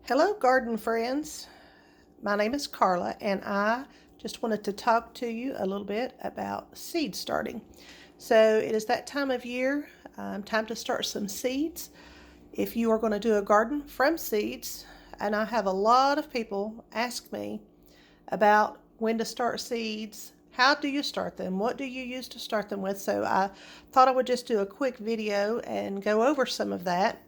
Hello, garden friends. My name is Carla, and I just wanted to talk to you a little bit about seed starting. So, it is that time of year, time to start some seeds. If you are going to do a garden from seeds, and I have a lot of people ask me about when to start seeds. How do you start them? What do you use to start them with? So, I thought I would just do a quick video and go over some of that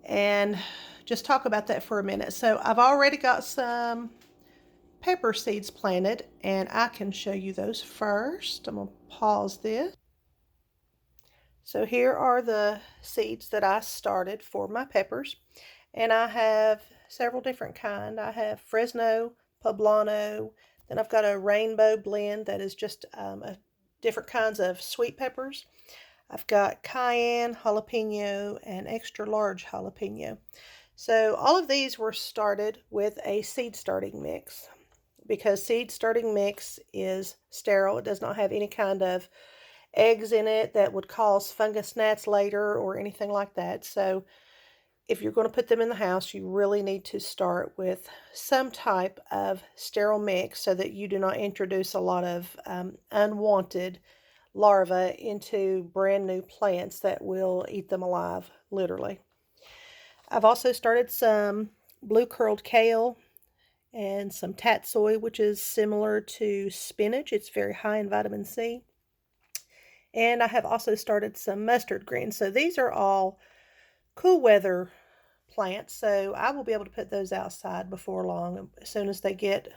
and just talk about that for a minute. So I've already got some pepper seeds planted, and I can show you those first. I'm going to pause this. So here are the seeds that I started for my peppers, and I have several different kind. I have Fresno, Poblano, then I've got a rainbow blend that is just different kinds of sweet peppers. I've got cayenne, jalapeno, and extra large jalapeno. So all of these were started with a seed starting mix because seed starting mix is sterile. It does not have any kind of eggs in it that would cause fungus gnats later or anything like that. So if you're going to put them in the house, you really need to start with some type of sterile mix so that you do not introduce a lot of unwanted larvae into brand new plants that will eat them alive, literally. I've also started some blue curled kale and some tatsoi, which is similar to spinach. It's very high in vitamin C. And I have also started some mustard greens. So these are all cool weather plants. So I will be able to put those outside before long. As soon as they get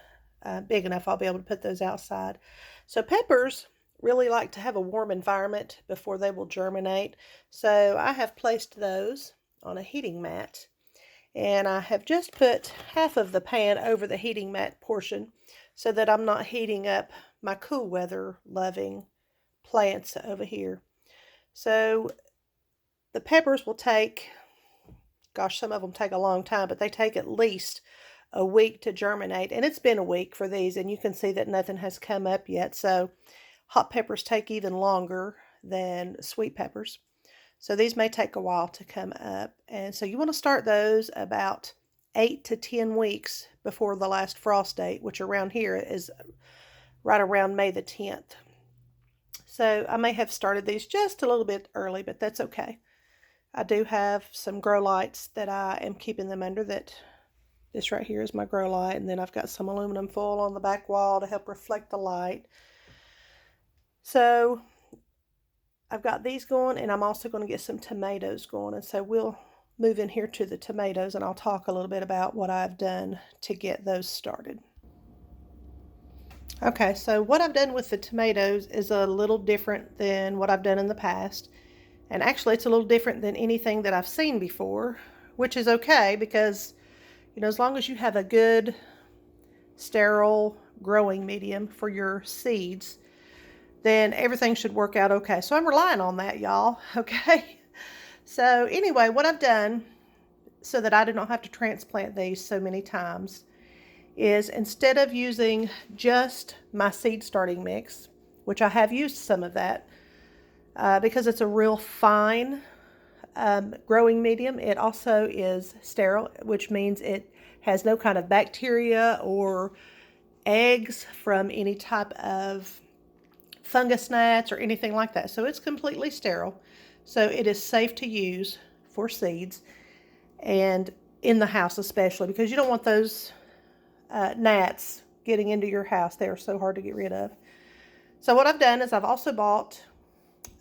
big enough, I'll be able to put those outside. So peppers really like to have a warm environment before they will germinate. So I have placed those on a heating mat, and I have just put half of the pan over the heating mat portion so that I'm not heating up my cool weather loving plants over here. So the peppers will take, gosh, some of them take a long time, but they take at least a week to germinate, and it's been a week for these, and you can see that nothing has come up yet. So hot peppers take even longer than sweet peppers. So these may take a while to come up. And so you want to start those about 8 to 10 weeks before the last frost date, which around here is right around May the 10th. So I may have started these just a little bit early, but that's okay. I do have some grow lights that I am keeping them under. That this right here is my grow light, and then I've got some aluminum foil on the back wall to help reflect the light. So I've got these going, and I'm also going to get some tomatoes going, and so we'll move in here to the tomatoes, and I'll talk a little bit about what I've done to get those started. Okay, so what I've done with the tomatoes is a little different than what I've done in the past, and actually it's a little different than anything that I've seen before, which is okay because, as long as you have a good sterile growing medium for your seeds, then everything should work out okay. So I'm relying on that, y'all. Okay. So anyway, what I've done so that I do not have to transplant these so many times is, instead of using just my seed starting mix, which I have used some of that because it's a real fine growing medium, it also is sterile, which means it has no kind of bacteria or eggs from any type of fungus gnats or anything like that. So it's completely sterile. So it is safe to use for seeds, and in the house especially, because you don't want those gnats getting into your house. They are so hard to get rid of. So what I've done is I've also bought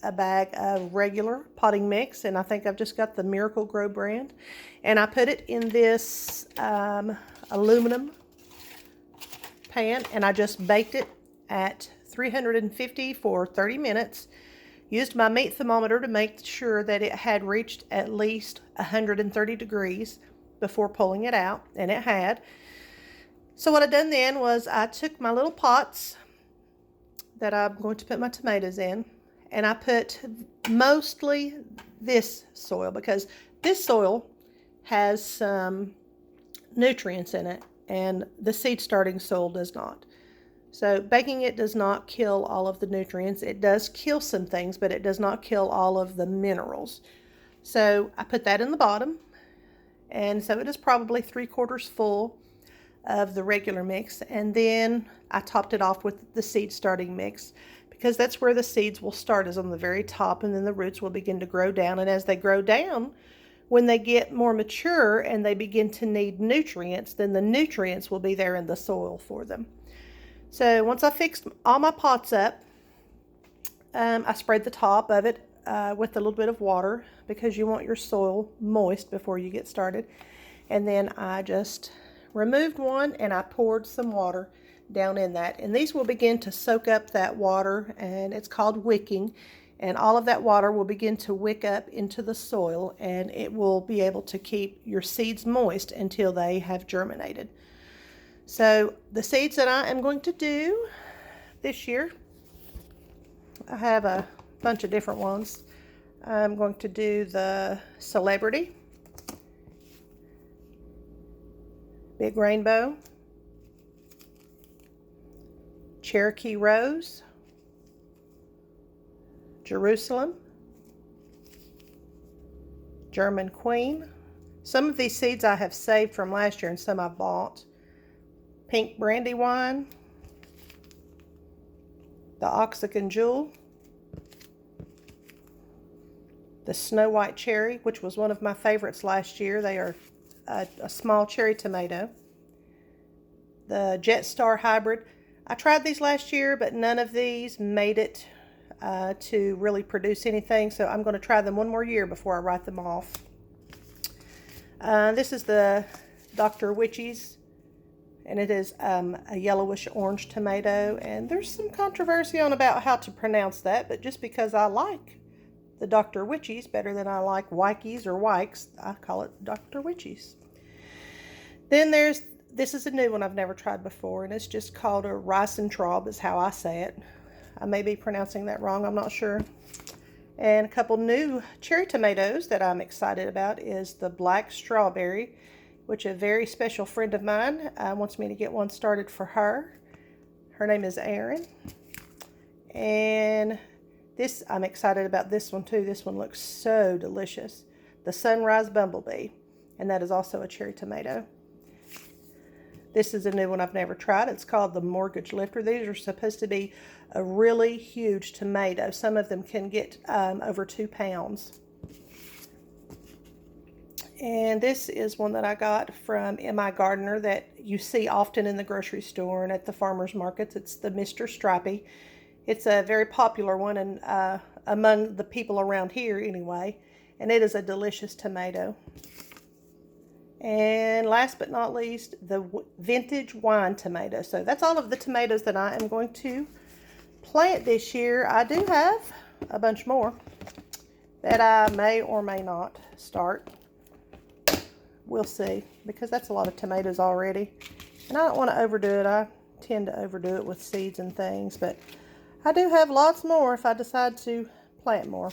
a bag of regular potting mix, and I think I've just got the Miracle-Gro brand, and I put it in this aluminum pan, and I just baked it at 350 for 30 minutes. Used my meat thermometer to make sure that it had reached at least 130 degrees before pulling it out, and it had. So what I done then was I took my little pots that I'm going to put my tomatoes in, and I put mostly this soil because this soil has some nutrients in it, and the seed starting soil does not. So baking it does not kill all of the nutrients. It does kill some things, but it does not kill all of the minerals. So I put that in the bottom, And so it is probably 3/4 full of the regular mix. And then I topped it off with the seed starting mix, because that's where the seeds will start, is on the very top, and then the roots will begin to grow down. And as they grow down, when they get more mature and they begin to need nutrients, then the nutrients will be there in the soil for them. So once I fixed all my pots up, I sprayed the top of it with a little bit of water, because you want your soil moist before you get started. And then I just removed one and I poured some water down in that. And these will begin to soak up that water, and it's called wicking. And all of that water will begin to wick up into the soil, and it will be able to keep your seeds moist until they have germinated. So the seeds that I am going to do this year, I have a bunch of different ones. I'm going to do the Celebrity, Big Rainbow, Cherokee Rose, Jerusalem, German Queen. Some of these seeds I have saved from last year and some I bought. Pink Brandywine, the Oxygen Jewel, the Snow White Cherry, which was one of my favorites last year. They are a small cherry tomato. The Jet Star Hybrid. I tried these last year, but none of these made it to really produce anything, so I'm going to try them one more year before I write them off. This is the Dr. Witchy's, and it is a yellowish orange tomato, and there's some controversy on about how to pronounce that, but just because I like the Dr. Witchy's better than I like Wikes or Wikes, I call it Dr. Witchy's. Then this is a new one I've never tried before, and it's just called a rice and traub is how I say it. I may be pronouncing that wrong, I'm not sure. And a couple new cherry tomatoes that I'm excited about is the Black Strawberry, which a very special friend of mine wants me to get one started for her. Her name is Erin. And this, I'm excited about this one too. This one looks so delicious. The Sunrise Bumblebee, and that is also a cherry tomato. This is a new one I've never tried. It's called the Mortgage Lifter. These are supposed to be a really huge tomato. Some of them can get over 2 pounds. And this is one that I got from M.I. Gardener that you see often in the grocery store and at the farmers markets. It's the Mr. Stripey. It's a very popular one, and among the people around here anyway. And it is a delicious tomato. And last but not least, the Vintage Wine tomato. So that's all of the tomatoes that I am going to plant this year. I do have a bunch more that I may or may not start. We'll see, because that's a lot of tomatoes already. And I don't want to overdo it. I tend to overdo it with seeds and things, but I do have lots more if I decide to plant more.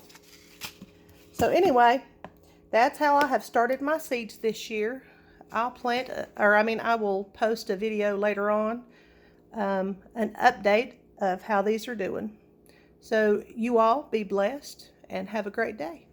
So anyway, that's how I have started my seeds this year. I will post a video later on, an update of how these are doing. So you all be blessed and have a great day.